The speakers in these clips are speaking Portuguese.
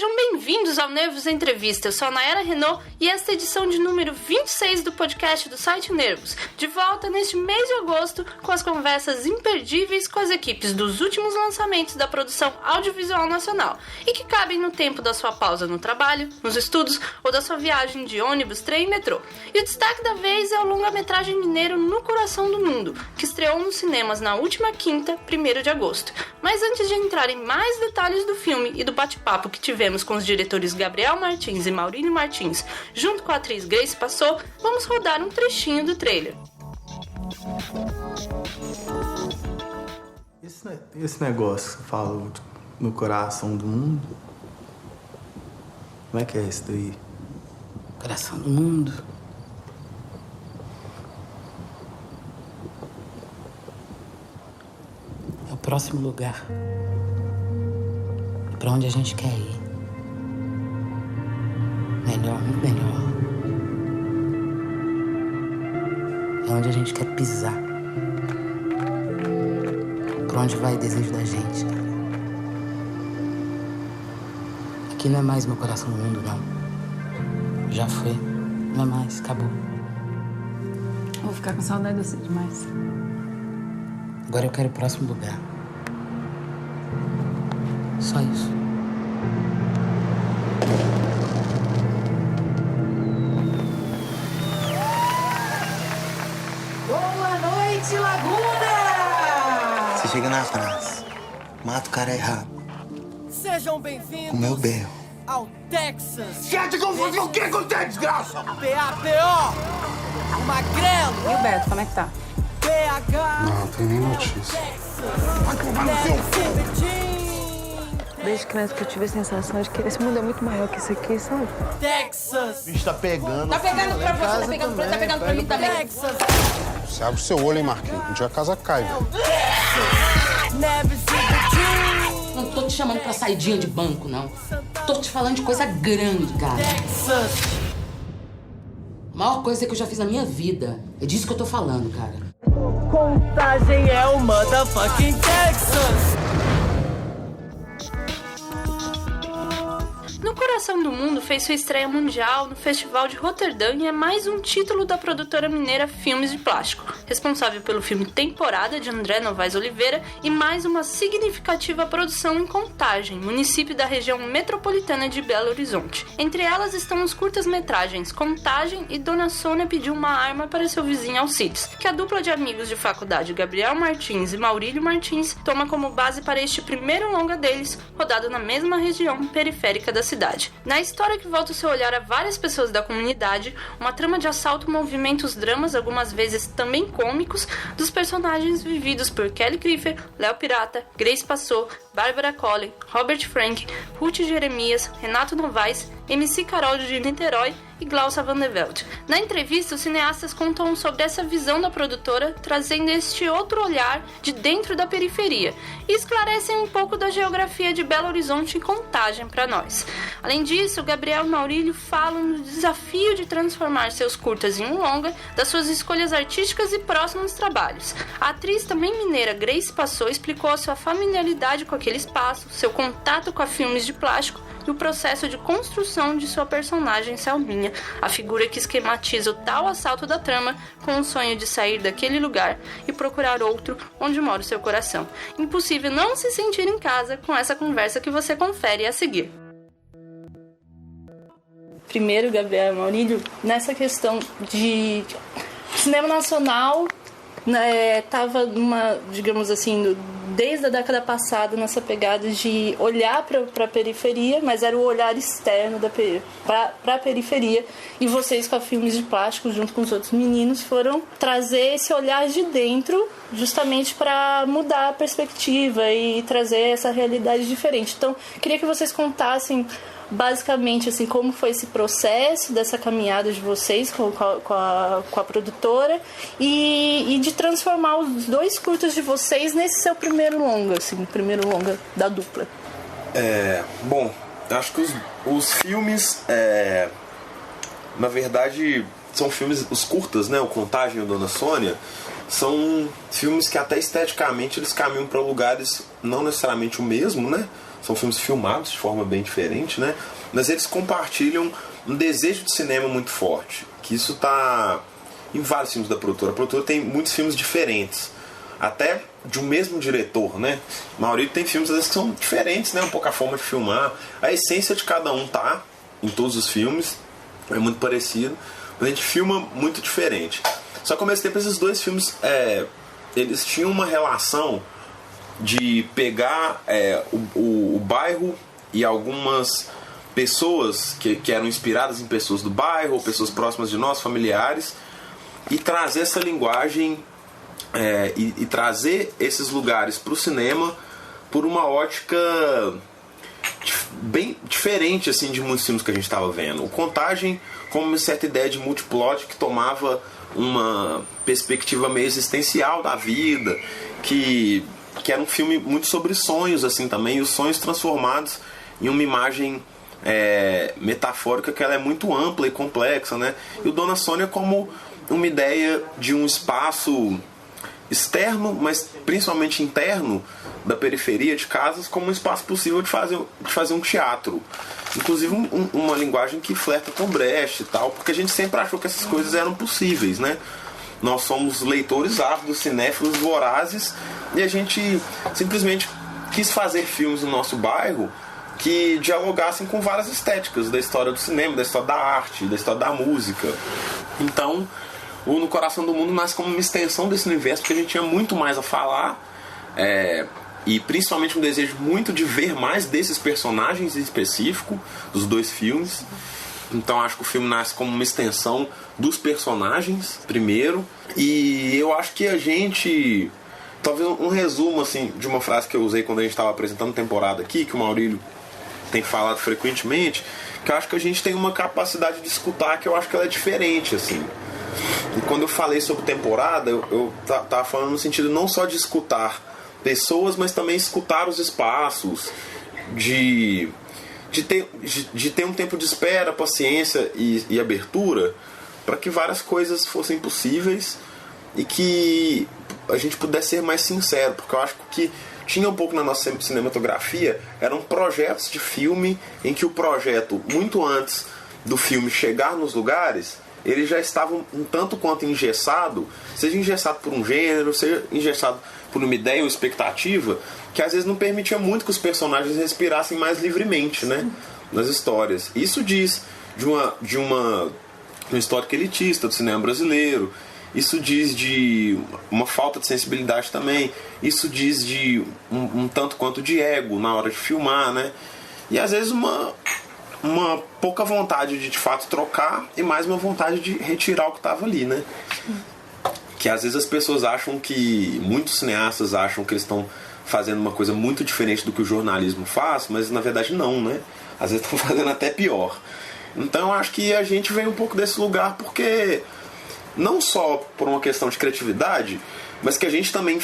Sejam bem-vindos ao Nervos Entrevista. Eu sou a Nayara Renault e esta é a edição de número 26 do podcast do site Nervos. De volta neste mês de agosto com as conversas imperdíveis com as equipes dos últimos lançamentos da produção audiovisual nacional e que cabem no tempo da sua pausa no trabalho, nos estudos ou da sua viagem de ônibus, trem e metrô. E o destaque da vez é o longa-metragem mineiro No Coração do Mundo, que estreou nos cinemas na última quinta, 1º de agosto. Mas antes de entrar em mais detalhes do filme e do bate-papo que tivemos com os diretores Gabriel Martins e Maurílio Martins, junto com a atriz Grace Passou, vamos rodar um trechinho do trailer. Esse negócio que eu falo no coração do mundo, como é que é isso daí? Coração do mundo? É o próximo lugar. É pra onde a gente quer ir. Melhor, muito melhor. É onde a gente quer pisar. Pra onde vai o desejo da gente. Aqui não é mais meu coração do mundo, não. Já foi. Não é mais. Acabou. Vou ficar com saudade de você demais. Agora eu quero o próximo lugar. Só isso. Boa noite, Laguna! Você chega na praça, mata o cara errado, Sejam bem-vindos com meu berro. ao Texas Quer te confundir o que com você, desgraça? PAPO, o Magrelo, E o Beto, como é que tá? PH, Não tem nem notícia. Vai tomar no seu Desde criança que eu tive a sensação de que esse mundo é muito maior que isso aqui, sabe? Texas, O bicho tá pegando. Tá pegando pra você, tá pegando pra mim também. Texas, Você abre o seu olho, hein, Marquinhos? Um dia a casa cai, velho. Neves e Não tô te chamando pra saidinha de banco, não. Tô te falando de coisa grande, cara. Texas, A maior coisa que eu já fiz na minha vida. É disso que eu tô falando, cara. Contagem é o motherfucking Texas. No Coração do Mundo fez sua estreia mundial no Festival de Roterdã e é mais um título da produtora mineira Filmes de Plástico, responsável pelo filme Temporada, de André Novaes Oliveira, e mais uma significativa produção em Contagem, município da região metropolitana de Belo Horizonte. Entre elas estão os curtas-metragens Contagem e Dona Sônia Pediu uma Arma para seu vizinho Alcides, que a dupla de amigos de faculdade Gabriel Martins e Maurílio Martins toma como base para este primeiro longa deles, rodado na mesma região periférica da cidade. Na história que volta o seu olhar a várias pessoas da comunidade, uma trama de assalto movimenta os dramas, algumas vezes também cômicos, dos personagens vividos por Kelly Griffer, Léo Pirata, Grace Passou, Bárbara Collin, Robert Frank, Ruth Jeremias, Renato Novaes, MC Carol de Niterói e Glaucia Van de Velde. Na entrevista, os cineastas contam sobre essa visão da produtora, trazendo este outro olhar de dentro da periferia e esclarecem um pouco da geografia de Belo Horizonte e Contagem para nós. Além disso, Gabriel e Maurílio falam do desafio de transformar seus curtas em um longa, das suas escolhas artísticas e próximos trabalhos. A atriz também mineira Grace Passou explicou a sua familiaridade com aquele espaço, seu contato com a Filmes de Plástico e o processo de construção de sua personagem Selminha, a figura que esquematiza o tal assalto da trama com o sonho de sair daquele lugar e procurar outro onde mora o seu coração. Impossível não se sentir em casa com essa conversa que você confere a seguir. Primeiro, Gabriel e Maurílio, nessa questão de cinema nacional, estava numa, digamos assim, desde a década passada nessa pegada de olhar para a periferia, mas era o olhar externo para a periferia, e vocês com a Filmes de Plástico, junto com os outros meninos, foram trazer esse olhar de dentro justamente para mudar a perspectiva e trazer essa realidade diferente. Então, queria que vocês contassem basicamente assim, como foi esse processo dessa caminhada de vocês com a produtora e de transformar os dois curtas de vocês nesse seu primeiro longa, assim, primeiro longa da dupla. Bom, acho que os filmes, na verdade, são filmes, os curtas, né, o Contagem e o Dona Sônia, são filmes que até esteticamente eles caminham para lugares não necessariamente o mesmo, né? são filmes filmados de forma bem diferente, né? Mas eles compartilham um desejo de cinema muito forte, que isso tá em vários filmes da produtora. A produtora tem muitos filmes diferentes, até de um mesmo diretor, né? A maioria tem filmes às vezes que são diferentes, né? Um pouco a forma de filmar, a essência de cada um tá em todos os filmes, é muito parecido, mas a gente filma muito diferente. Só que ao mesmo tempo esses dois filmes eles tinham uma relação de pegar o bairro e algumas pessoas que eram inspiradas em pessoas do bairro ou pessoas próximas de nós, familiares, e trazer essa linguagem e trazer esses lugares para o cinema por uma ótica bem diferente assim, de muitos filmes que a gente estava vendo. O Contagem com uma certa ideia de multiplot que tomava uma perspectiva meio existencial da vida, que era um filme muito sobre sonhos assim também, e os sonhos transformados em uma imagem metafórica que ela é muito ampla e complexa, né? E o Dona Sônia como uma ideia de um espaço externo, mas principalmente interno da periferia de casas, como um espaço possível de fazer um teatro. Inclusive uma linguagem que flerta com Brecht e tal, porque a gente sempre achou que essas coisas eram possíveis, né? Nós somos leitores ávidos, cinéfilos, vorazes, e a gente simplesmente quis fazer filmes no nosso bairro que dialogassem com várias estéticas da história do cinema, da história da arte, da história da música. Então, o No Coração do Mundo nasce como uma extensão desse universo, porque a gente tinha muito mais a falar, e principalmente um desejo muito de ver mais desses personagens em específico, dos dois filmes. Então acho que o filme nasce como uma extensão dos personagens, primeiro, e eu acho que a gente... Talvez um resumo assim, de uma frase que eu usei quando a gente estava apresentando a temporada aqui, que o Maurílio tem falado frequentemente, que eu acho que a gente tem uma capacidade de escutar que eu acho que ela é diferente, assim. E quando eu falei sobre temporada, eu tava falando no sentido não só de escutar pessoas, mas também escutar os espaços, de ter um tempo de espera, paciência e abertura para que várias coisas fossem possíveis e que a gente pudesse ser mais sincero, porque eu acho que tinha um pouco na nossa cinematografia, eram projetos de filme em que o projeto, muito antes do filme chegar nos lugares, ele já estava um tanto quanto engessado, seja engessado por um gênero, seja engessado por uma ideia ou expectativa, que às vezes não permitia muito que os personagens respirassem mais livremente, né, nas histórias. Isso diz de uma histórica elitista do cinema brasileiro, isso diz de uma falta de sensibilidade também, isso diz de um tanto quanto de ego na hora de filmar, né, e às vezes uma pouca vontade de fato trocar e mais uma vontade de retirar o que estava ali, né? Que às vezes as pessoas acham que, muitos cineastas acham que eles estão fazendo uma coisa muito diferente do que o jornalismo faz, mas na verdade não, né? Às vezes estão fazendo até pior. Então eu acho que a gente vem um pouco desse lugar porque, não só por uma questão de criatividade, mas que a gente também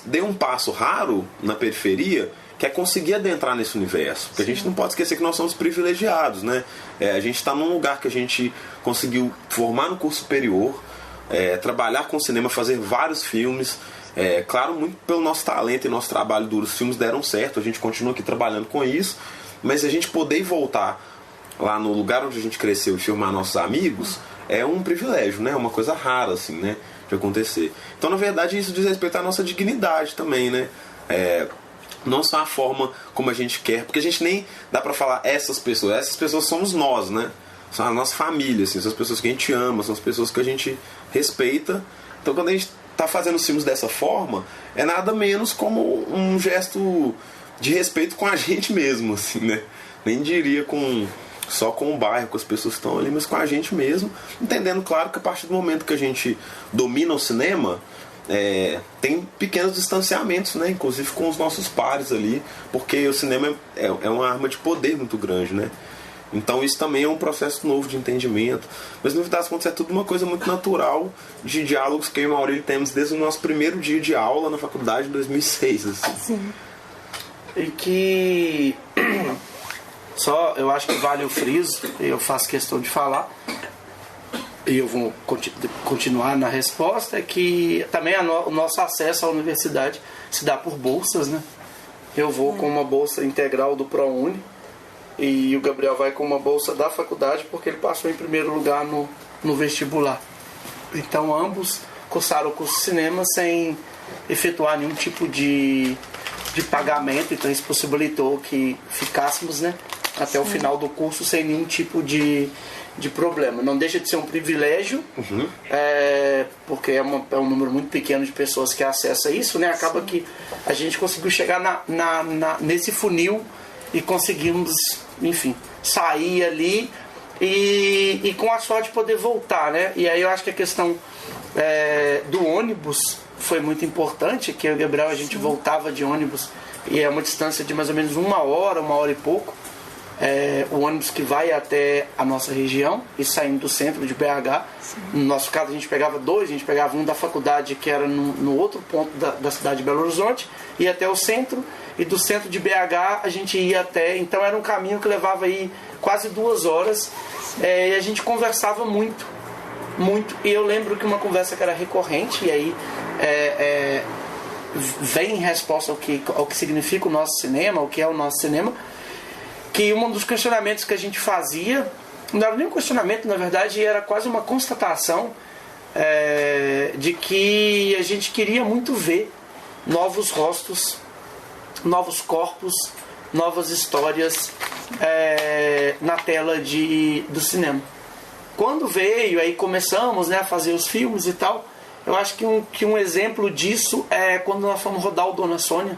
deu um passo raro na periferia, que é conseguir adentrar nesse universo. Porque a gente não pode esquecer que nós somos privilegiados, né? A gente está num lugar que a gente conseguiu formar no curso superior, trabalhar com cinema, fazer vários filmes. Claro, muito pelo nosso talento e nosso trabalho duro, os filmes deram certo, a gente continua aqui trabalhando com isso, mas a gente poder voltar lá no lugar onde a gente cresceu e filmar nossos amigos é um privilégio, né? É uma coisa rara, assim, né? De acontecer. Então, na verdade, isso diz respeito à nossa dignidade também, né? Não só a forma como a gente quer, porque a gente nem dá pra falar essas pessoas somos nós, né? São a nossa família, assim, são as pessoas que a gente ama, são as pessoas que a gente respeita. Então quando a gente tá fazendo os filmes dessa forma, é nada menos como um gesto de respeito com a gente mesmo, assim, né? Nem diria só com o bairro, com as pessoas que estão ali, mas com a gente mesmo, entendendo, claro, que a partir do momento que a gente domina o cinema, tem pequenos distanciamentos, né? Inclusive com os nossos pares ali, porque o cinema é uma arma de poder muito grande, né? Então isso também é um processo novo de entendimento, mas no fim das contas é tudo uma coisa muito natural de diálogos que eu e o Maurílio temos desde o nosso primeiro dia de aula na faculdade em 2006, assim. Sim. E que só eu acho que vale o friso, eu faço questão de falar, e eu vou continuar na resposta, é que também o nosso acesso à universidade se dá por bolsas, né? Eu vou com uma bolsa integral do ProUni e o Gabriel vai com uma bolsa da faculdade porque ele passou em primeiro lugar no vestibular. Então ambos cursaram o curso de cinema sem efetuar nenhum tipo de pagamento, então isso possibilitou que ficássemos, né, até o final do curso sem nenhum tipo de problema. Não deixa de ser um privilégio, porque é um número muito pequeno de pessoas que acessa isso, né? Acaba que a gente conseguiu chegar nesse funil e conseguimos, enfim, sair ali e com a sorte de poder voltar, né? E aí eu acho que a questão do ônibus foi muito importante, que eu e o Gabriel a gente voltava de ônibus e é uma distância de mais ou menos uma hora e pouco. O ônibus que vai até a nossa região e saindo do centro de BH. No nosso caso a gente pegava dois, a gente pegava um da faculdade que era no outro ponto da cidade de Belo Horizonte, ia até o centro, e do centro de BH a gente ia até, então era um caminho que levava aí quase 2 horas, e a gente conversava muito, e eu lembro que uma conversa que era recorrente, e aí vem em resposta ao que significa o nosso cinema, o que é o nosso cinema, que um dos questionamentos que a gente fazia, não era nem um questionamento, na verdade era quase uma constatação de que a gente queria muito ver novos rostos, novos corpos, novas histórias na tela do cinema. Quando veio, aí começamos, né, a fazer os filmes e tal, eu acho que um exemplo disso é quando nós fomos rodar o Dona Sônia.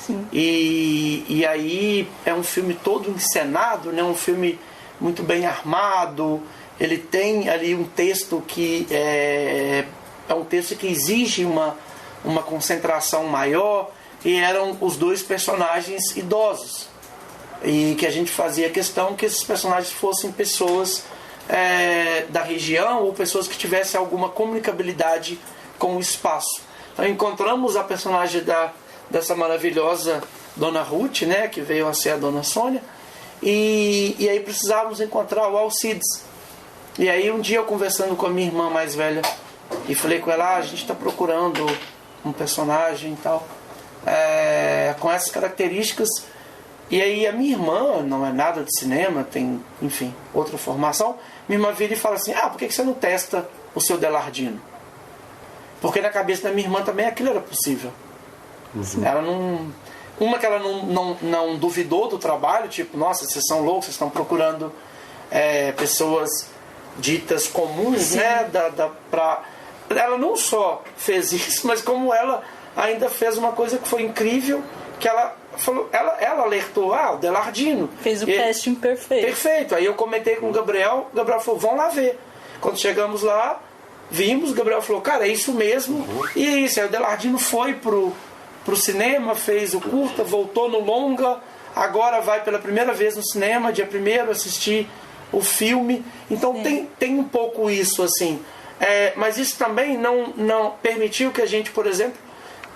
Sim. E aí é um filme todo encenado, né? Um filme muito bem armado. Ele tem ali um texto que é um texto que exige uma concentração maior, e eram os 2 personagens idosos, e que a gente fazia questão que esses personagens fossem pessoas da região ou pessoas que tivessem alguma comunicabilidade com o espaço. Então encontramos a personagem dessa maravilhosa Dona Ruth, né, que veio a ser a Dona Sônia, e aí precisávamos encontrar o Alcides. E aí um dia eu conversando com a minha irmã mais velha, e falei com ela, a gente está procurando um personagem e tal, com essas características. E aí a minha irmã, não é nada de cinema, tem, enfim, outra formação, minha irmã vira e fala assim, por que você não testa o seu Delardino? Porque na cabeça da minha irmã também aquilo era possível. Ela não... Uma que ela não duvidou do trabalho, tipo, nossa, vocês são loucos, vocês estão procurando pessoas ditas comuns, né? Ela não só fez isso, mas como ela ainda fez uma coisa que foi incrível, que ela falou, ela alertou, o Delardino. Fez o casting perfeito. Perfeito. Aí eu comentei com o Gabriel falou, vão lá ver. Quando chegamos lá, vimos, o Gabriel falou, cara, é isso mesmo. E é isso, aí o Delardino foi pro cinema, fez o curta, voltou no longa, agora vai pela primeira vez no cinema, dia 1º, assistir o filme. Então tem um pouco isso, assim. Mas isso também não permitiu que a gente, por exemplo,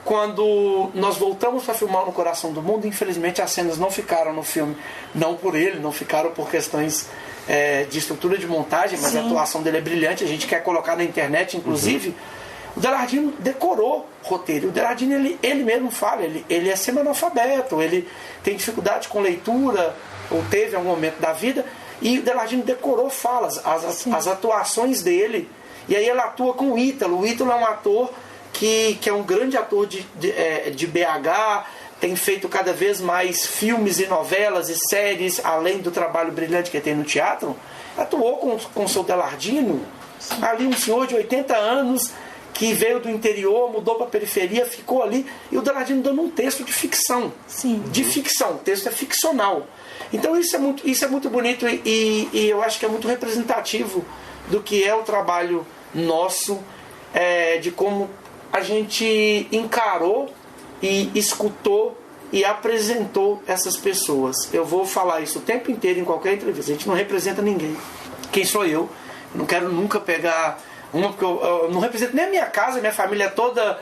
quando nós voltamos para filmar No Coração do Mundo, infelizmente as cenas não ficaram no filme, não por ele, não ficaram por questões de estrutura de montagem, mas a atuação dele é brilhante, a gente quer colocar na internet, inclusive. O Delardino decorou roteiro. O Delardino, ele mesmo fala, ele é semi-analfabeto, ele tem dificuldade com leitura, ou teve em algum momento da vida, e o Delardino decorou falas, as atuações dele, e aí ele atua com o Ítalo. O Ítalo é um ator que é um grande ator de BH, tem feito cada vez mais filmes e novelas e séries, além do trabalho brilhante que ele tem no teatro. Atuou com o seu Delardino, ali um senhor de 80 anos, que veio do interior, mudou para a periferia, ficou ali, e o Delardino dando um texto de ficção. Sim. De ficção, o texto é ficcional. Então isso é muito bonito e eu acho que é muito representativo do que é o trabalho nosso, de como a gente encarou e escutou e apresentou essas pessoas. Eu vou falar isso o tempo inteiro em qualquer entrevista. A gente não representa ninguém. Quem sou eu? Eu não quero nunca pegar porque eu não represento nem a minha casa, minha família é toda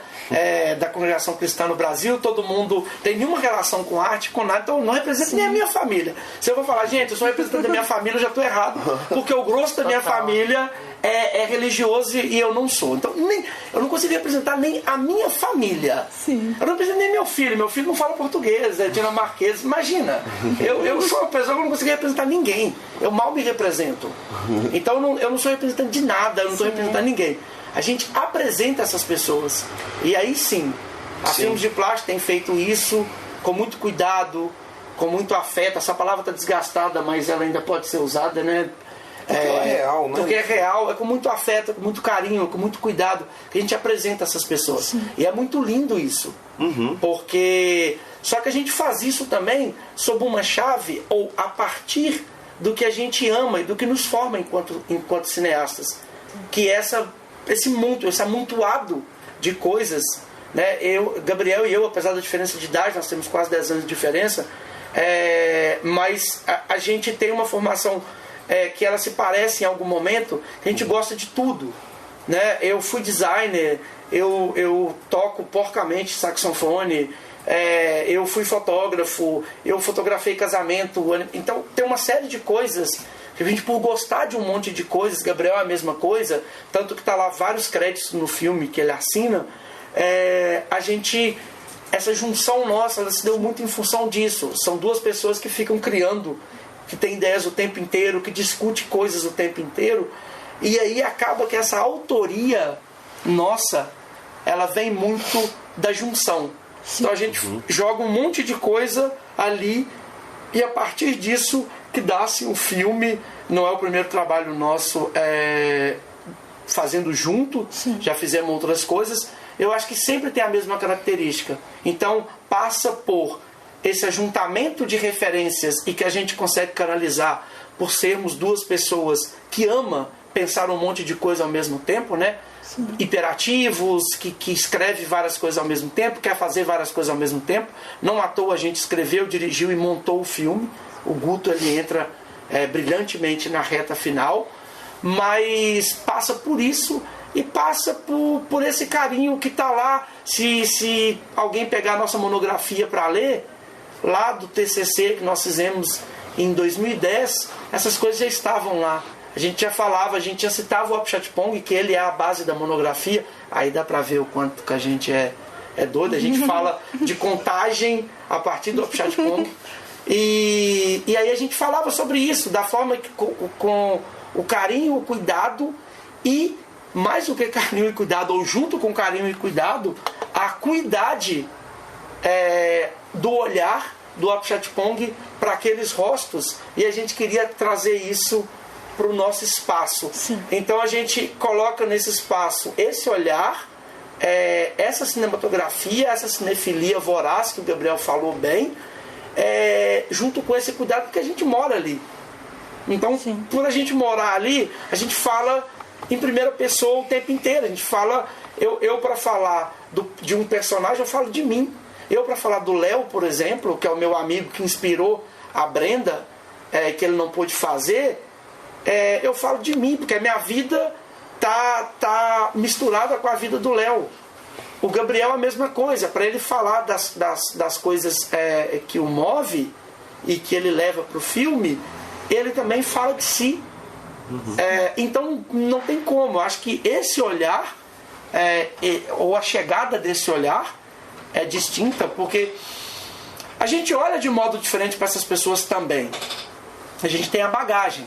da congregação cristã no Brasil, todo mundo tem nenhuma relação com arte, com nada, então eu não represento nem a minha família. Se eu vou falar, gente, eu sou representante da minha família, eu já estou errado, porque o grosso da minha família é religioso e eu não sou. Então eu não consegui representar nem a minha família. Sim. Eu não represento nem meu filho não fala português, é dinamarquês. Imagina, eu sou uma pessoa que não consegui representar ninguém. Eu mal me represento. Então eu não sou representante de nada, eu não estou representando ninguém. A gente apresenta essas pessoas. E aí sim, a Filmes de Plástico tem feito isso com muito cuidado, com muito afeto. Essa palavra está desgastada, mas ela ainda pode ser usada, né? Porque ela é real, né? Porque é real, é com muito afeto, com muito carinho, com muito cuidado que a gente apresenta essas pessoas. Sim. E é muito lindo isso. Porque... Só que a gente faz isso também sob uma chave ou a partir do que a gente ama e do que nos forma enquanto cineastas. Que esse amontoado de coisas, né? Gabriel e eu, apesar da diferença de idade, nós temos quase 10 anos de diferença, mas a gente tem uma formação que ela se parece em algum momento, que a gente gosta de tudo, né? Eu fui designer, eu toco porcamente saxofone, eu fui fotógrafo, eu fotografei casamento. Então tem uma série de coisas que a gente, por gostar de um monte de coisas, Gabriel é a mesma coisa, tanto que tá lá vários créditos no filme que ele assina, essa junção nossa, ela se deu muito em função disso. São duas pessoas que ficam criando, que tem ideias o tempo inteiro, que discute coisas o tempo inteiro, e aí acaba que essa autoria nossa, ela vem muito da junção. Sim. Então a gente joga um monte de coisa ali, e a partir disso que dá-se um filme. Não é o primeiro trabalho nosso fazendo junto. Sim. Já fizemos outras coisas. Eu acho que sempre tem a mesma característica. Então passa por esse ajuntamento de referências e que a gente consegue canalizar por sermos duas pessoas que amam pensar um monte de coisa ao mesmo tempo, né? Sim. Hiperativos, que escreve várias coisas ao mesmo tempo, quer fazer várias coisas ao mesmo tempo. Não à toa a gente escreveu, dirigiu e montou o filme. O Guto, ele entra brilhantemente na reta final, mas passa por isso e passa por esse carinho que está lá. Se alguém pegar a nossa monografia para ler, lá do TCC que nós fizemos em 2010, essas coisas já estavam lá. A gente já falava, a gente já citava o Apichatpong, que ele é a base da monografia. Aí dá para ver o quanto que a gente é doido. A gente fala de Contagem a partir do Apichatpong. E aí a gente falava sobre isso, da forma que com o carinho, o cuidado, e mais do que carinho e cuidado, ou junto com carinho e cuidado, a cuidade do olhar do Apichatpong para aqueles rostos, e a gente queria trazer isso para o nosso espaço. Sim. Então a gente coloca nesse espaço esse olhar, essa cinematografia, essa cinefilia voraz que o Gabriel falou bem, junto com esse cuidado que a gente mora ali. Então, sim, por a gente morar ali, a gente fala em primeira pessoa o tempo inteiro. A gente fala, eu para falar de um personagem, eu falo de mim. Eu para falar do Léo, por exemplo, que é o meu amigo que inspirou a Brenda, que ele não pôde fazer, eu falo de mim, porque a minha vida tá misturada com a vida do Léo. O Gabriel é a mesma coisa. Para ele falar das coisas que o move e que ele leva para o filme, ele também fala de si. Então não tem como. Eu acho que esse olhar, ou a chegada desse olhar, é distinta, porque a gente olha de modo diferente para essas pessoas também. A gente tem a bagagem,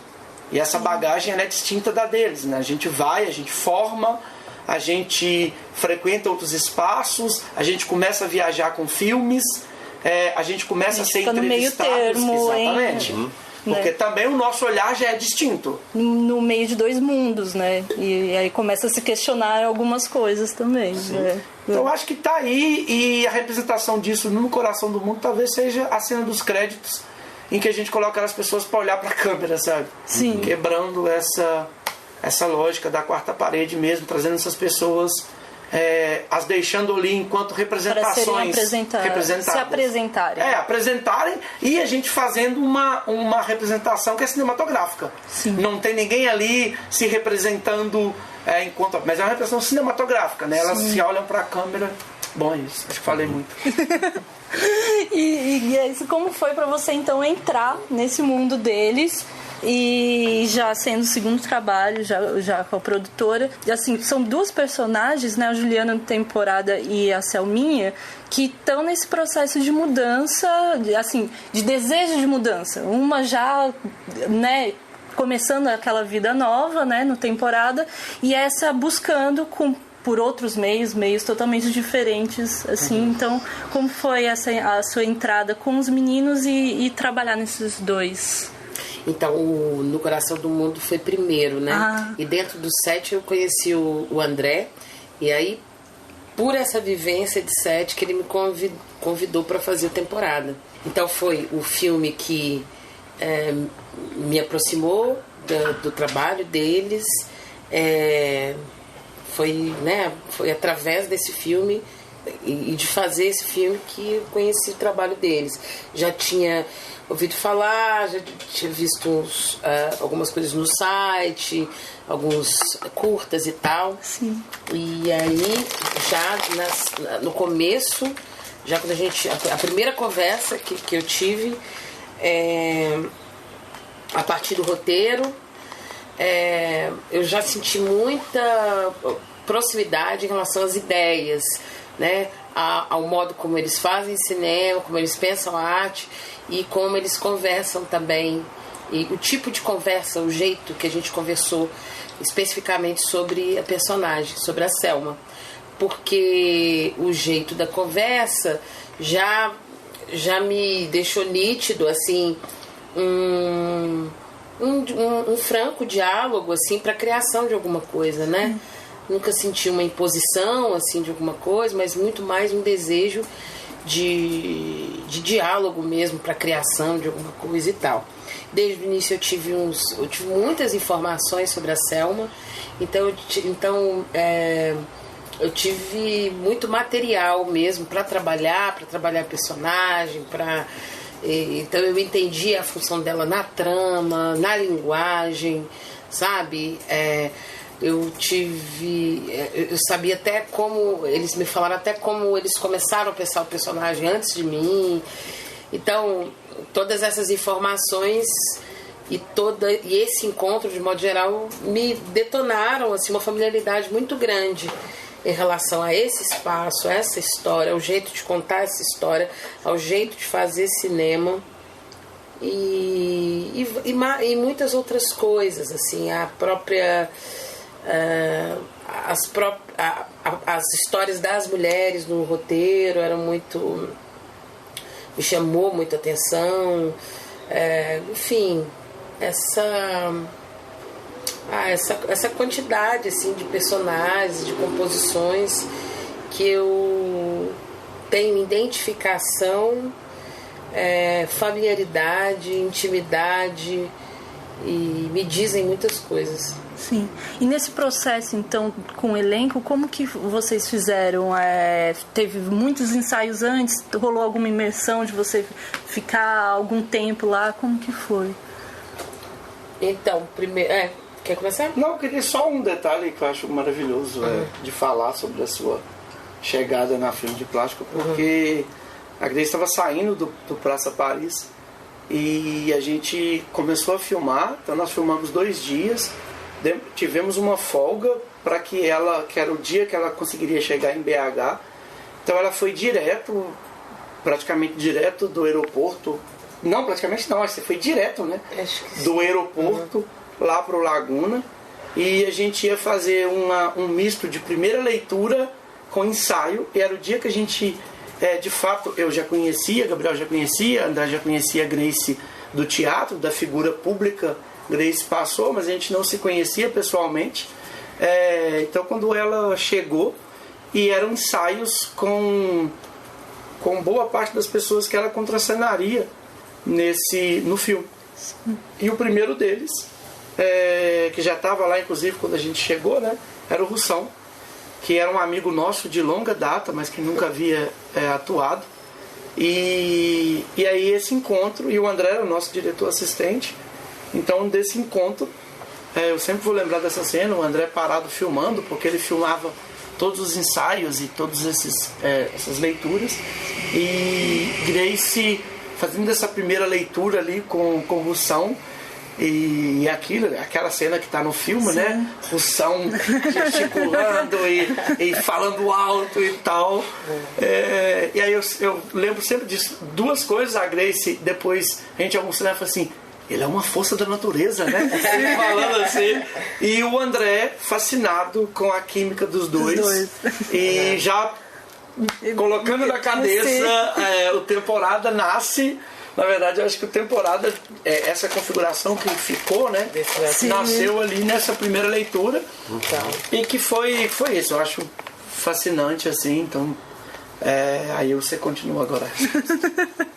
e essa bagagem é distinta da deles, né? A gente vai, a gente forma, a gente frequenta outros espaços, a gente começa a viajar com filmes, a gente começa a ser entrevistado. No meio termo, exatamente. Porque também o nosso olhar já é distinto. No meio de dois mundos, né? E aí começa a se questionar algumas coisas também. Né? Então eu acho que tá aí, e a representação disso no Coração do Mundo talvez seja a cena dos créditos, em que a gente coloca as pessoas para olhar para a câmera, sabe? Sim. Quebrando essa lógica da quarta parede mesmo, trazendo essas pessoas, as deixando ali enquanto representações, se apresentarem. Apresentarem, e a gente fazendo uma representação que é cinematográfica. Sim. Não tem ninguém ali se representando mas é uma representação cinematográfica, né? Elas se olham para a câmera. Bom, é isso. Acho que falei muito. E como foi para você então entrar nesse mundo deles? e já sendo o segundo trabalho, já com a produtora. E assim, são duas personagens, né, a Juliana Temporada e a Selminha, que estão nesse processo de mudança, assim, de desejo de mudança. Uma já, né, começando aquela vida nova, né, no Temporada, e essa buscando por outros meios totalmente diferentes, assim. Então, como foi a sua entrada com os meninos e trabalhar nesses dois? Então, No Coração do Mundo foi primeiro, né? E dentro do set eu conheci o André, e aí, por essa vivência de set, que ele me convidou para fazer a temporada. Então, foi o filme que me aproximou do trabalho deles. Foi através desse filme e de fazer esse filme que eu conheci o trabalho deles. Já tinha ouvido falar, já tinha visto algumas coisas no site, alguns curtas e tal. Sim. E aí, já no começo, já quando a primeira conversa que eu tive, a partir do roteiro, eu já senti muita proximidade em relação às ideias, né? Ao modo como eles fazem cinema, como eles pensam a arte e como eles conversam também, e o tipo de conversa, o jeito que a gente conversou especificamente sobre a personagem, sobre a Selma, porque o jeito da conversa já me deixou nítido, assim, um franco diálogo, assim, para a criação de alguma coisa, né? Nunca senti uma imposição, assim, de alguma coisa, mas muito mais um desejo de diálogo mesmo, para a criação de alguma coisa e tal. Desde o início eu tive muitas informações sobre a Selma, então eu tive muito material mesmo para trabalhar personagem, então eu entendi a função dela na trama, na linguagem, sabe? Eu sabia até como, eles me falaram até como eles começaram a pensar o personagem antes de mim. Então, todas essas informações e esse encontro, de modo geral, me detonaram, assim, uma familiaridade muito grande em relação a esse espaço, a essa história, ao jeito de contar essa história, ao jeito de fazer cinema e muitas outras coisas, assim, a própria as histórias das mulheres no roteiro eram muito, me chamou muita atenção, enfim, essa quantidade, assim, de personagens, de composições que eu tenho identificação, familiaridade, intimidade, e me dizem muitas coisas. Sim. E nesse processo, então, com o elenco, como que vocês fizeram? Teve muitos ensaios antes? Rolou alguma imersão de você ficar algum tempo lá? Como que foi? Então, primeiro... Quer começar? Não, eu queria só um detalhe que eu acho maravilhoso de falar sobre a sua chegada na Filme de Plástico, porque a Grace estava saindo do Praça Paris e a gente começou a filmar, então nós filmamos 2 dias, tivemos uma folga para que era o dia que ela conseguiria chegar em BH, então ela foi praticamente direto do aeroporto, não, praticamente não, você foi direto, né? Do aeroporto lá para o Laguna, e a gente ia fazer um misto de primeira leitura com ensaio, e era o dia que a gente, de fato, eu já conhecia, Gabriel já conhecia, André já conhecia a Grace do teatro, da figura pública. Grace passou, mas a gente não se conhecia pessoalmente. Então, quando ela chegou, e eram ensaios com boa parte das pessoas que ela contracenaria no filme. E o primeiro deles, que já estava lá, inclusive, quando a gente chegou, né, era o Russão, que era um amigo nosso de longa data, mas que nunca havia atuado. E aí esse encontro, e o André era o nosso diretor assistente. Então, desse encontro, eu sempre vou lembrar dessa cena, o André parado filmando, porque ele filmava todos os ensaios e todas essas leituras, e Grace fazendo essa primeira leitura ali com o Russão, E aquela cena que tá no filme, né? O som gesticulando e falando alto e tal. E aí eu lembro sempre disso. Duas coisas, a Grace, depois a gente almoçou e falou assim, ele é uma força da natureza, né? Falando assim. E o André, fascinado com a química dos dois. E já colocando na cabeça, o Temporada nasce. Na verdade, eu acho que o Temporada, essa configuração que ficou, né? Nasceu ali nessa primeira leitura. E que foi isso. Eu acho fascinante, assim. Então, aí você continua agora.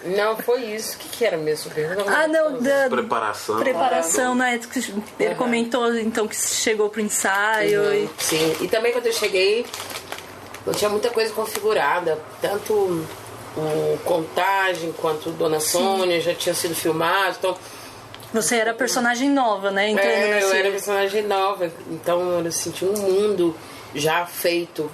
Não, foi isso. O que era mesmo? Preparação, né? Ele comentou, então, que chegou pro ensaio. Sim, e também quando eu cheguei, eu tinha muita coisa configurada. Tanto o Contagem quanto Dona Sônia já tinha sido filmado. Então, você era personagem nova, né? Eu era personagem nova. Então eu senti um mundo já feito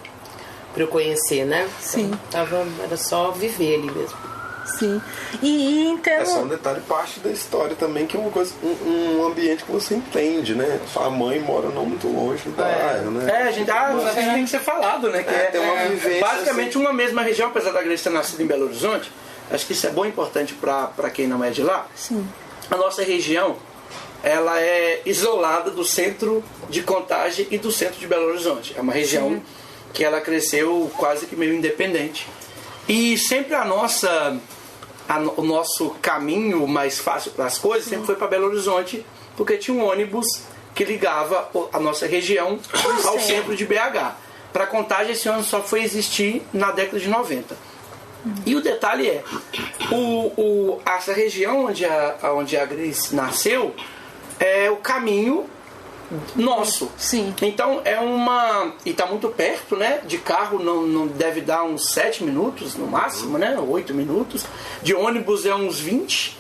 pra eu conhecer, né? Sim. Então, era só viver ali mesmo. Sim. E então... É só um detalhe, parte da história também, que é uma coisa, um ambiente que você entende, né? Sua mãe mora não muito longe da área, né? A gente tem que ser falado, né? Que tem uma vivência, basicamente assim, uma mesma região, apesar da Grace ter nascido em Belo Horizonte. Acho que isso é bom e importante para quem não é de lá. Sim. A nossa região, ela é isolada do centro de Contagem e do centro de Belo Horizonte. É uma região que ela cresceu quase que meio independente. E sempre o nosso caminho mais fácil para as coisas sempre foi para Belo Horizonte, porque tinha um ônibus que ligava a nossa região ao centro de BH. Para Contagem, esse ônibus só foi existir na década de 90. E o detalhe é, essa região onde a Grace nasceu é o caminho nosso. Sim. Então e está muito perto, né? De carro não deve dar uns 7 minutos no máximo, né? 8 minutos. De ônibus é uns 20.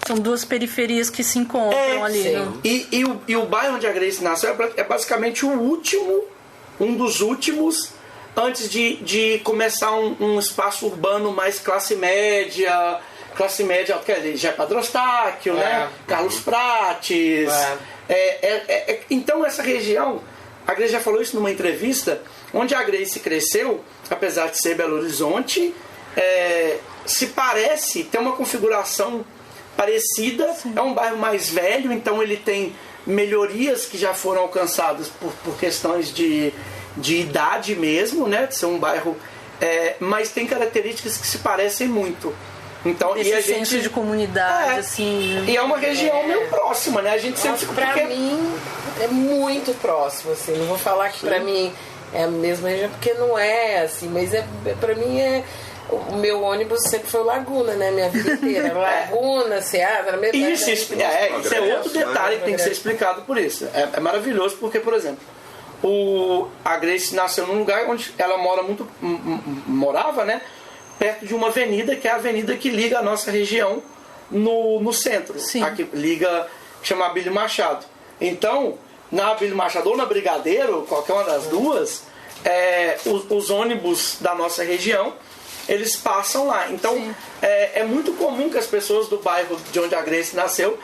São duas periferias que se encontram ali. Né? E o bairro onde a Grace nasceu é basicamente um dos últimos, antes de começar um espaço urbano mais classe média, quer dizer, já é Padre Eustáquio, né? Carlos Prates. Então essa região, a Grace já falou isso numa entrevista, onde a Grace cresceu, apesar de ser Belo Horizonte, se parece, tem uma configuração parecida. Sim. É um bairro mais velho, então ele tem melhorias que já foram alcançadas por questões de idade mesmo, né? De ser um bairro, mas tem características que se parecem muito. Então, esse senso de comunidade, assim. E é uma região meio próxima, né? A gente sempre mim é muito próximo, assim. Não vou falar que pra mim é a mesma região, porque não é assim, mas pra mim o meu ônibus sempre foi o Laguna, né? Minha vida inteira. Laguna, Seara, na mesma isso é outro detalhe que tem que ser explicado por isso. É maravilhoso, porque, por exemplo, a Grace nasceu num lugar onde ela morava, né? Perto de uma avenida, que é a avenida que liga a nossa região no centro. Sim. Aqui liga, chama Abílio Machado. Então, na Abílio Machado ou na Brigadeiro, qualquer uma das duas, os ônibus da nossa região, eles passam lá. Então, é muito comum que as pessoas do bairro de onde a Grace nasceu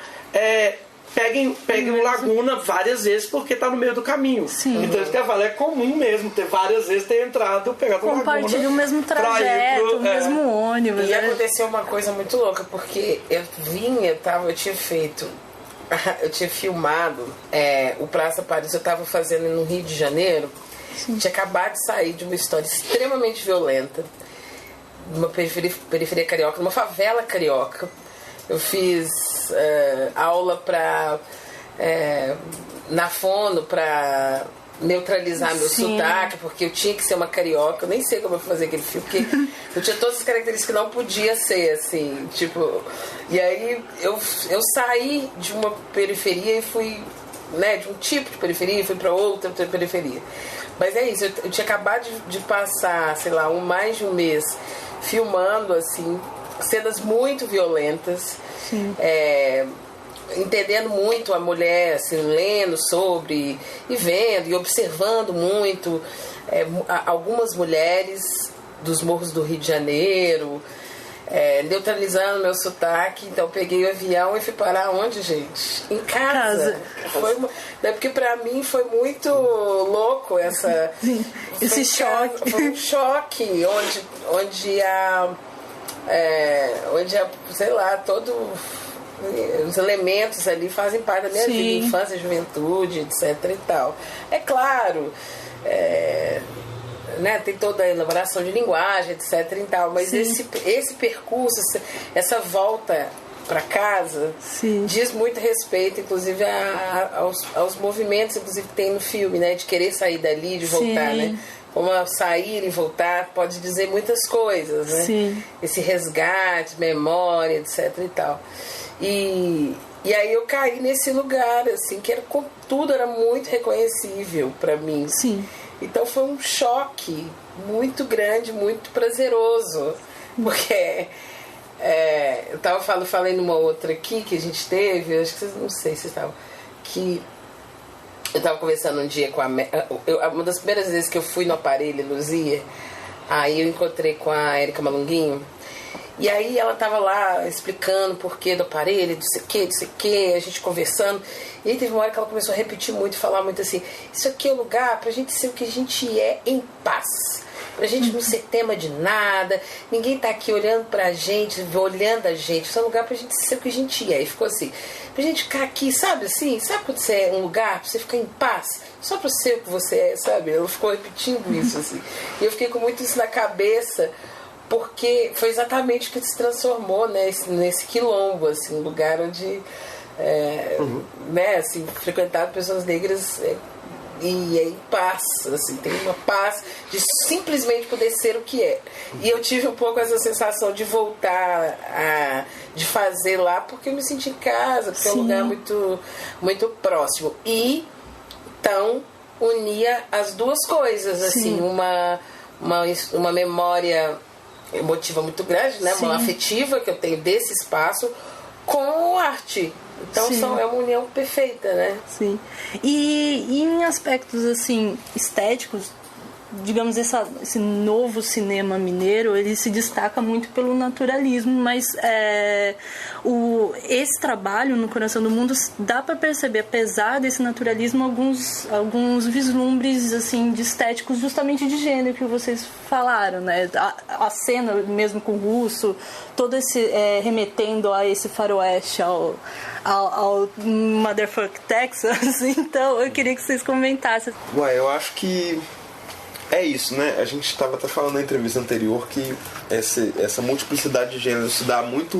peguem o Laguna várias vezes, porque está no meio do caminho. Sim. Então, é comum mesmo ter várias vezes entrado, pegado o Laguna. Compartilha o mesmo trajeto, o mesmo ônibus. E aconteceu uma coisa muito louca, porque eu tinha filmado o Praça Paris, eu estava fazendo no Rio de Janeiro. Sim. Tinha acabado de sair de uma história extremamente violenta, numa periferia carioca, numa favela carioca. Eu fiz aula na fono para neutralizar meu sotaque, porque eu tinha que ser uma carioca. Eu nem sei como eu vou fazer aquele filme, porque eu tinha todas as características que não podia ser, assim, tipo. E aí eu saí de uma periferia e fui, né, de um tipo de periferia e fui para outra periferia. Mas é isso, eu tinha acabado de passar, sei lá, mais de um mês filmando, assim, cenas muito violentas. Sim. Entendendo muito a mulher, assim, lendo sobre e vendo e observando muito algumas mulheres dos morros do Rio de Janeiro, neutralizando meu sotaque. Então peguei o avião e fui parar onde, gente? Em casa. Porque pra mim foi muito louco esse choque. Foi um choque onde sei lá, todos os elementos ali fazem parte da minha vida, infância, juventude, etc e tal. É claro, né, tem toda a elaboração de linguagem, etc e tal, mas esse percurso, essa volta para casa, diz muito respeito, inclusive aos movimentos, inclusive que tem no filme, né, de querer sair dali, de voltar, né? Como sair e voltar pode dizer muitas coisas, né? Esse resgate, memória, etc e tal. E aí eu caí nesse lugar, assim, que tudo era muito reconhecível para mim. Então foi um choque muito grande, muito prazeroso, porque eu falei numa outra aqui que a gente teve, acho que vocês, não sei se estavam, que eu estava conversando um dia com uma das primeiras vezes que eu fui no Aparelho Luzia, aí eu encontrei com a Érica Malunguinho, e aí ela estava lá explicando o porquê do aparelho, não sei o que, a gente conversando, e aí teve uma hora que ela começou a repetir muito, falar muito assim, isso aqui é o lugar pra gente ser o que a gente é em paz, pra gente não ser tema de nada, ninguém tá aqui olhando pra gente, olhando a gente, isso é um lugar pra gente ser o que a gente é. E ficou assim, pra gente ficar aqui, sabe assim, sabe quando você é um lugar pra você ficar em paz, só pra ser o que você é, sabe? Ela ficou repetindo isso assim, e eu fiquei com muito isso na cabeça, porque foi exatamente o que se transformou, né, nesse quilombo, assim, um lugar onde né, assim, frequentado pessoas negras e em paz, assim, tem uma paz de simplesmente poder ser o que é. E eu tive um pouco essa sensação de voltar de fazer lá, porque eu me senti em casa, porque é um lugar muito, muito próximo. E então unia as duas coisas, assim, uma memória emotiva muito grande, né, uma afetiva que eu tenho desse espaço com arte. Então é uma união perfeita, né? E em aspectos assim estéticos, digamos, esse novo cinema mineiro, ele se destaca muito pelo naturalismo, mas esse trabalho no Coração do Mundo dá para perceber, apesar desse naturalismo, alguns vislumbres assim de estéticos justamente de gênero que vocês falaram, né? A cena mesmo com o Russo, todo esse remetendo a esse faroeste, ao Motherfuck Texas. Então eu queria que vocês comentassem. Eu acho que é isso, né? A gente estava até falando na entrevista anterior que essa multiplicidade de gêneros se dá muito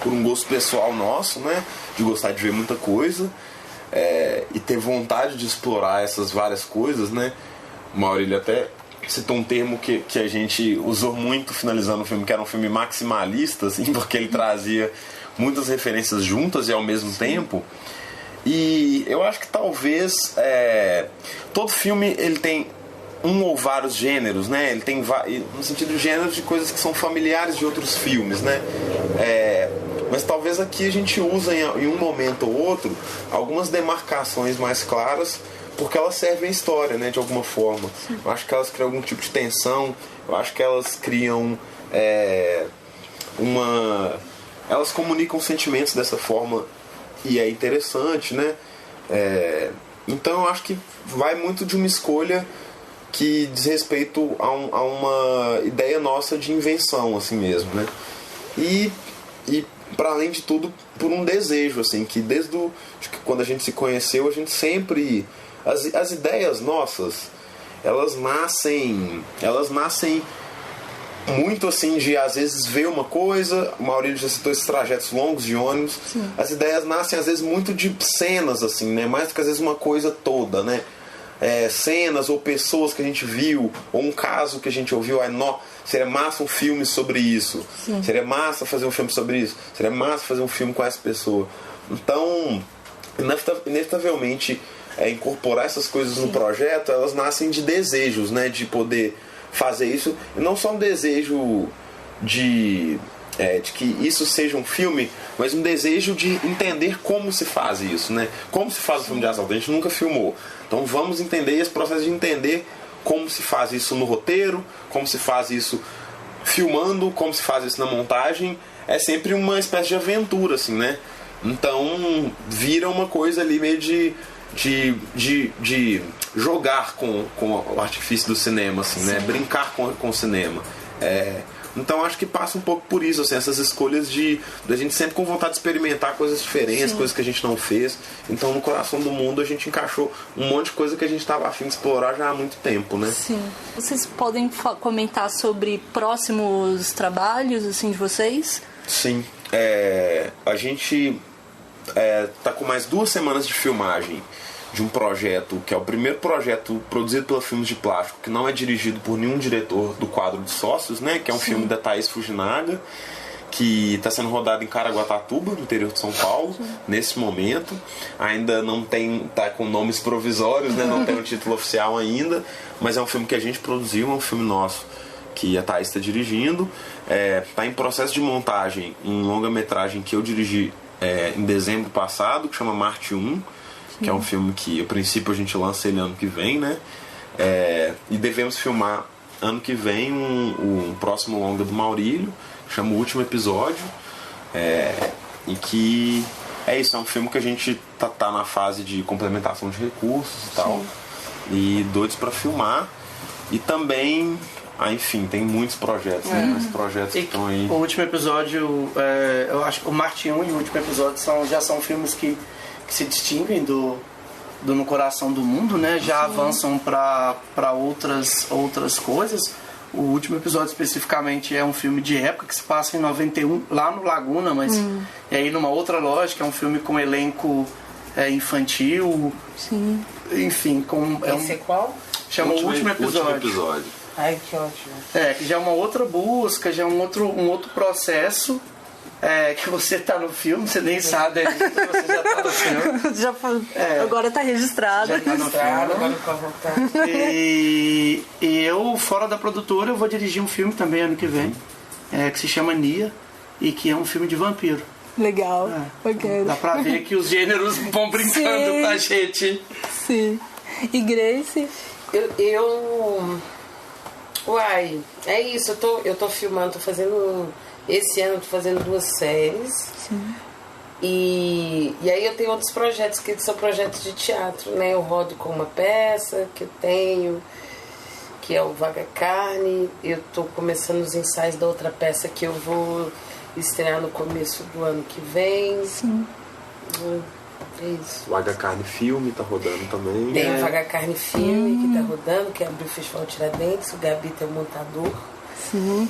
por um gosto pessoal nosso, né? De gostar de ver muita coisa e ter vontade de explorar essas várias coisas, né? O Maurílio até citou um termo que a gente usou muito finalizando o filme, que era um filme maximalista, assim, porque ele trazia muitas referências juntas e ao mesmo tempo. E eu acho que talvez todo filme ele tem um ou vários gêneros, né? Ele tem no sentido de gêneros de coisas que são familiares de outros filmes, né? Mas talvez aqui a gente usa em um momento ou outro algumas demarcações mais claras, porque elas servem à história, né? De alguma forma. Eu acho que elas criam algum tipo de tensão, eu acho que elas criam elas comunicam sentimentos dessa forma e é interessante, né? Então eu acho que vai muito de uma escolha que diz respeito a uma ideia nossa de invenção, assim mesmo, né? E para além de tudo, por um desejo, assim, que desde acho que quando a gente se conheceu, a gente sempre... As ideias nossas, elas nascem muito, assim, de às vezes ver uma coisa. O Maurílio já citou esses trajetos longos de ônibus. As ideias nascem às vezes muito de cenas, assim, né? Mais do que às vezes uma coisa toda, né? Cenas ou pessoas que a gente viu, ou um caso que a gente ouviu, seria massa um filme sobre isso, seria massa fazer um filme sobre isso, seria massa fazer um filme com essa pessoa. Então, inevitavelmente, incorporar essas coisas no projeto, elas nascem de desejos, né, de poder fazer isso, e não só um desejo de que isso seja um filme, mas um desejo de entender como se faz isso, né? Como se faz um filme de assalto. A gente nunca filmou. Então vamos entender esse processo de entender como se faz isso no roteiro, como se faz isso filmando, como se faz isso na montagem, é sempre uma espécie de aventura, assim, né? Então vira uma coisa ali meio de jogar com o artifício do cinema, assim, né? Brincar com o cinema. Então acho que passa um pouco por isso, assim, essas escolhas da gente sempre com vontade de experimentar coisas diferentes, coisas que a gente não fez. Então no Coração do Mundo a gente encaixou um monte de coisa que a gente estava a fim de explorar já há muito tempo, né? Sim. Vocês podem comentar sobre próximos trabalhos, assim, de vocês? Sim. A gente tá com mais 2 semanas de filmagem de um projeto que é o primeiro projeto produzido pela Filmes de Plástico, que não é dirigido por nenhum diretor do quadro de sócios, né? Que é um filme da Thaís Fujinaga, que está sendo rodado em Caraguatatuba, no interior de São Paulo, nesse momento. Ainda não tá com nomes provisórios, né? Não tem um título oficial ainda, mas é um filme que a gente produziu, é um filme nosso que a Thaís está dirigindo. Está em processo de montagem um longa-metragem que eu dirigi em dezembro passado, que chama Marte 1, que é um filme que, a princípio, a gente lança ele ano que vem, né? E devemos filmar ano que vem um próximo longa do Maurílio, que chama O Último Episódio, e que é isso, é um filme que a gente tá na fase de complementação de recursos e tal, e doidos para filmar. E também, enfim, tem muitos projetos, né? Mais projetos que estão aí. O Último Episódio, eu acho que o Marte 1 e o Último Episódio já são filmes que se distinguem do No Coração do Mundo, né? Já avançam para outras coisas. O Último Episódio especificamente é um filme de época que se passa em 91 lá no Laguna, mas é aí numa outra lógica, é um filme com elenco infantil. Sim. Enfim, Esse é qual? Chama O Último Episódio. Ai, que ótimo. Que já é uma outra busca, já é um outro processo. Que você tá no filme, você nem sabe, você já tá no filme. Agora tá registrado. Já tá no filme. Agora pode voltar. E eu, fora da produtora, eu vou dirigir um filme também ano que vem, que se chama Nia, e que é um filme de vampiro. Legal. Dá pra ver que os gêneros vão brincando com a gente. Sim. E Grace? Uai, é isso, eu tô filmando, tô fazendo... Esse ano eu tô fazendo 2 séries. Sim. E aí eu tenho outros projetos que são projetos de teatro, né? Eu rodo com uma peça que eu tenho, que é o Vaga Carne. Eu tô começando os ensaios da outra peça que eu vou estrear no começo do ano que vem. Sim. É isso. Vaga Carne Filme tá rodando também. Tem o Vaga Carne Filme que tá rodando, que abriu o Festival Tiradentes. O Gabi é o montador. Sim.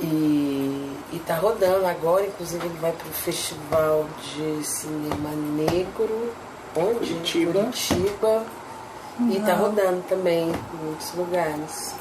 E tá rodando agora, inclusive ele vai pro Festival de Cinema Negro, Curitiba. E tá rodando também em muitos lugares.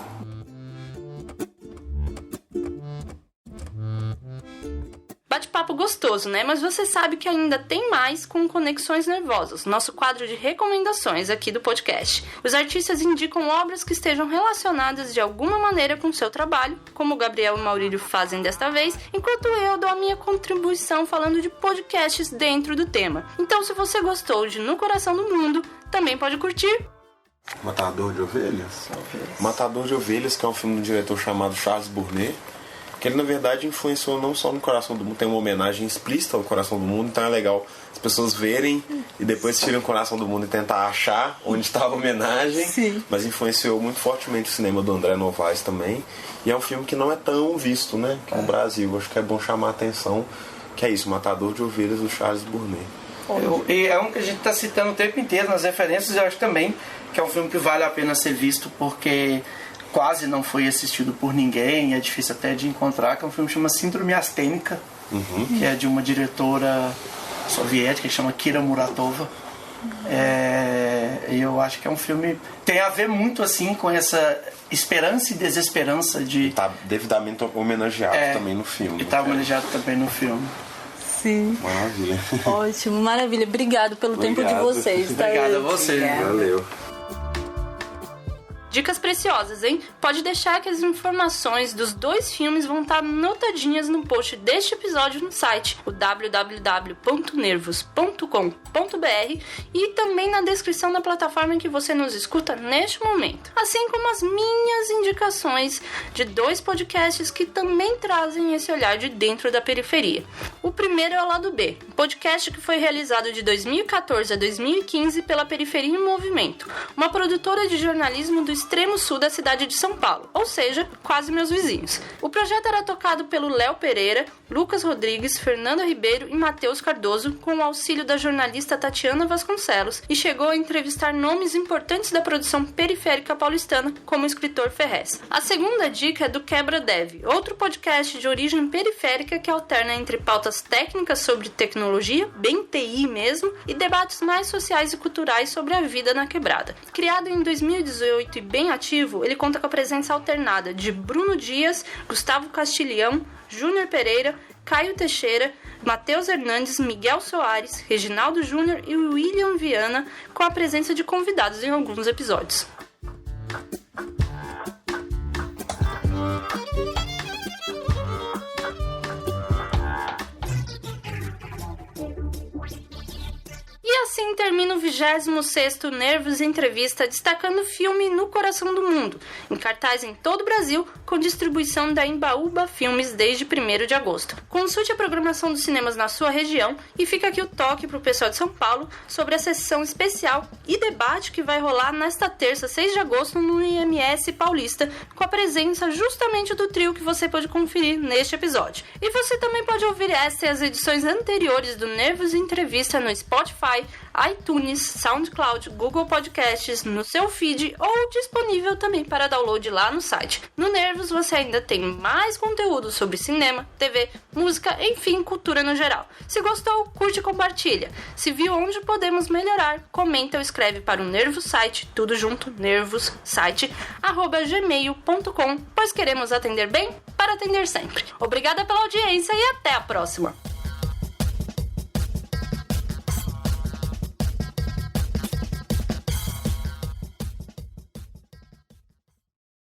Bate-papo gostoso, né? Mas você sabe que ainda tem mais com Conexões Nervosas, nosso quadro de recomendações aqui do podcast. Os artistas indicam obras que estejam relacionadas de alguma maneira com o seu trabalho, como o Gabriel e o Maurílio fazem desta vez, enquanto eu dou a minha contribuição falando de podcasts dentro do tema. Então, se você gostou de No Coração do Mundo, também pode curtir Matador de Ovelhas. Matador de Ovelhas, que é um filme de um diretor chamado Charles Bournet, que ele na verdade influenciou não só no Coração do Mundo, tem uma homenagem explícita ao Coração do Mundo, então é legal as pessoas verem e depois tirem o Coração do Mundo e tentar achar onde estava a homenagem. Sim. Mas influenciou muito fortemente o cinema do André Novaes também, e é um filme que não é tão visto, né, aqui no Brasil. Acho que é bom chamar a atenção, que é isso, Matador de Ovelhas, do Charles Bournet. E é um que a gente está citando o tempo inteiro nas referências. Eu acho também que é um filme que vale a pena ser visto, porque quase não foi assistido por ninguém, é difícil até de encontrar, que é um filme que chama Síndrome Astênica, que é de uma diretora soviética que chama Kira Muratova. E eu acho que é um filme tem a ver muito assim com essa esperança e desesperança de... E tá devidamente homenageado também no filme. E tá homenageado também no filme. Sim. Maravilha. Ótimo, maravilha. Obrigado pelo tempo de vocês. Obrigado a vocês. Valeu. Dicas preciosas, hein? Pode deixar que as informações dos 2 filmes vão estar anotadinhas no post deste episódio no site, o www.nervos.com.br, e também na descrição da plataforma em que você nos escuta neste momento. Assim como as minhas indicações de 2 podcasts que também trazem esse olhar de dentro da periferia. O primeiro é o Lado B, um podcast que foi realizado de 2014 a 2015 pela Periferia em Movimento, uma produtora de jornalismo do extremo sul da cidade de São Paulo, ou seja, quase meus vizinhos. O projeto era tocado pelo Léo Pereira, Lucas Rodrigues, Fernanda Ribeiro e Matheus Cardoso, com o auxílio da jornalista Tatiana Vasconcelos, e chegou a entrevistar nomes importantes da produção periférica paulistana, como o escritor Ferrez. A segunda dica é do Quebra Dev, outro podcast de origem periférica que alterna entre pautas técnicas sobre tecnologia, bem TI mesmo, e debates mais sociais e culturais sobre a vida na quebrada. Criado em 2018 e bem ativo, ele conta com a presença alternada de Bruno Dias, Gustavo Castilhão, Júnior Pereira, Caio Teixeira, Matheus Hernandes, Miguel Soares, Reginaldo Júnior e William Viana, com a presença de convidados em alguns episódios. E assim termina o 26º Nervos Entrevista, destacando o filme No Coração do Mundo, em cartaz em todo o Brasil, com distribuição da Embaúba Filmes desde 1º de agosto. Consulte a programação dos cinemas na sua região e fica aqui o toque para o pessoal de São Paulo sobre a sessão especial e debate que vai rolar nesta terça, 6 de agosto, no IMS Paulista, com a presença justamente do trio que você pode conferir neste episódio. E você também pode ouvir essa e as edições anteriores do Nervos Entrevista no Spotify, iTunes, SoundCloud, Google Podcasts, no seu feed ou disponível também para download lá no site. No Nervos você ainda tem mais conteúdo sobre cinema, TV, música, enfim, cultura no geral. Se gostou, curte e compartilha. Se viu onde podemos melhorar, comenta ou escreve para o Nervos Site, tudo junto, nervossite@gmail.com, pois queremos atender bem para atender sempre. Obrigada pela audiência e até a próxima!